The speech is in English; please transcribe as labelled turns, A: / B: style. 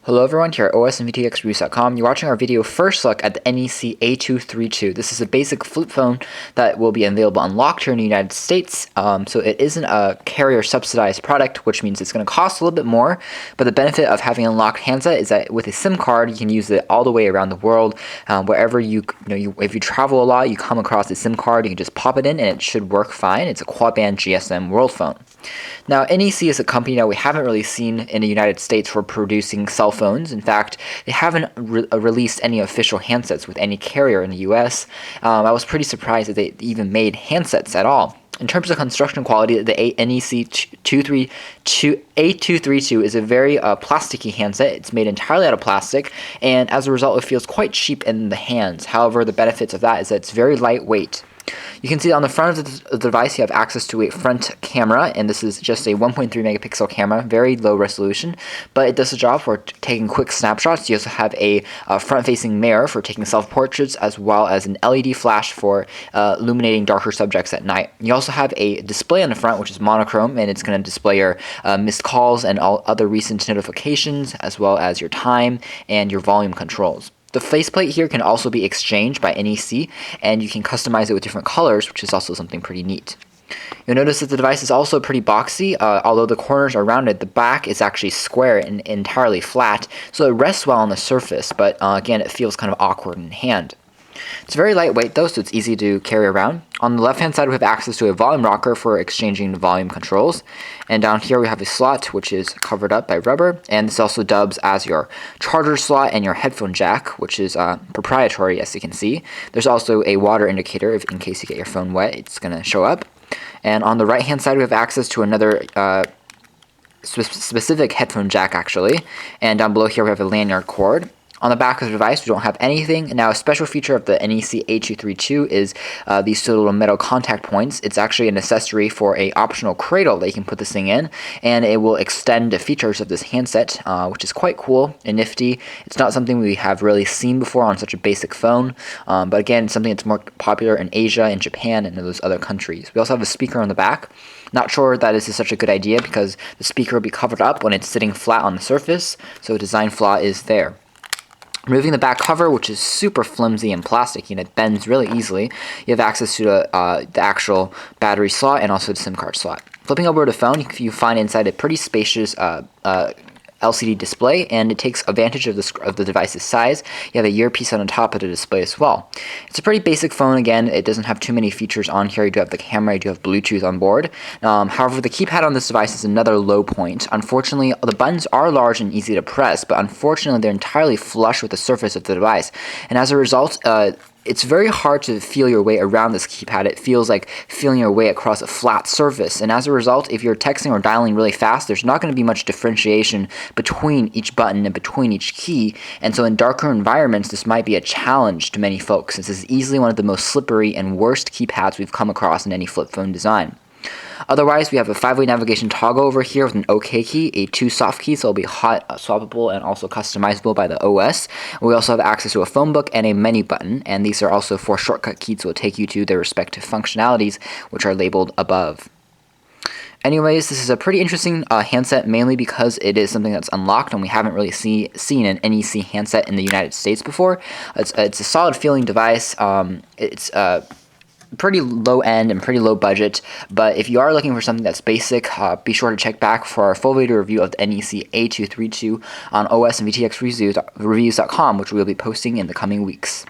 A: Hello everyone, here at OS and VTXreviews.com. You're watching our video first look at the NEC A232. This is a basic flip phone that will be available unlocked here in the United States. So it isn't a carrier subsidized product, which means it's going to cost a little bit more. But the benefit of having an unlocked handset is that with a SIM card, you can use it all the way around the world. Wherever if you travel a lot, you come across a SIM card, you can just pop it in and it should work fine. It's a quad band GSM world phone. Now, NEC is a company that we haven't really seen in the United States for producing cell phones. In fact, they haven't released any official handsets with any carrier in the US. I was pretty surprised that they even made handsets at all. In terms of construction quality, the NEC A232 is a very plasticky handset. It's made entirely out of plastic, and as a result, it feels quite cheap in the hands. However, the benefits of that is that it's very lightweight. You can see on the front of the device you have access to a front camera, and this is just a 1.3 megapixel camera, very low resolution, but it does the job for taking quick snapshots. You also have a front-facing mirror for taking self-portraits, as well as an LED flash for illuminating darker subjects at night. You also have a display on the front, which is monochrome, and it's going to display your missed calls and all other recent notifications, as well as your time and your volume controls. The faceplate here can also be exchanged by NEC, and you can customize it with different colors, which is also something pretty neat. You'll notice that the device is also pretty boxy. Although the corners are rounded, the back is actually square and entirely flat, so it rests well on the surface, but again, it feels kind of awkward in hand. It's very lightweight though, so it's easy to carry around. On the left-hand side, we have access to a volume rocker for exchanging the volume controls. And down here, we have a slot, which is covered up by rubber. And this also dubs as your charger slot and your headphone jack, which is proprietary, as you can see. There's also a water indicator. In case you get your phone wet, it's going to show up. And on the right-hand side, we have access to another specific headphone jack, actually. And down below here, we have a lanyard cord. On the back of the device, we don't have anything. Now, a special feature of the NEC A232 is these two little metal contact points. It's actually an accessory for an optional cradle that you can put this thing in, and it will extend the features of this handset, which is quite cool and nifty. It's not something we have really seen before on such a basic phone, but again, it's something that's more popular in Asia and Japan and those other countries. We also have a speaker on the back. Not sure that this is such a good idea because the speaker will be covered up when it's sitting flat on the surface, so a design flaw is there. Removing the back cover, which is super flimsy and plastic, and it bends really easily, you have access to the actual battery slot and also the SIM card slot. Flipping over the phone, you find inside a pretty spacious LCD display, and it takes advantage of the device's size. You have a earpiece on the top of the display as well. It's a pretty basic phone. Again, it doesn't have too many features on here. You do have the camera, you do have Bluetooth on board. However, the keypad on this device is another low point. Unfortunately, the buttons are large and easy to press, but unfortunately, they're entirely flush with the surface of the device. And as a result, it's very hard to feel your way around this keypad. It feels like feeling your way across a flat surface. And as a result, if you're texting or dialing really fast, there's not going to be much differentiation between each button and between each key. And so in darker environments, this might be a challenge to many folks. This is easily one of the most slippery and worst keypads we've come across in any flip phone design. Otherwise, we have a 5-way navigation toggle over here with an OK key, a 2 soft keys, so it'll be hot, swappable, and also customizable by the OS. We also have access to a phone book and a menu button, and these are also 4 shortcut keys that will take you to their respective functionalities, which are labeled above. Anyways, this is a pretty interesting handset, mainly because it is something that's unlocked and we haven't really seen an NEC handset in the United States before. It's a solid feeling device. It's pretty low end and pretty low budget, but if you are looking for something that's basic, be sure to check back for our full video review of the NEC A232 on OS and VTXreviews.com, which we will be posting in the coming weeks.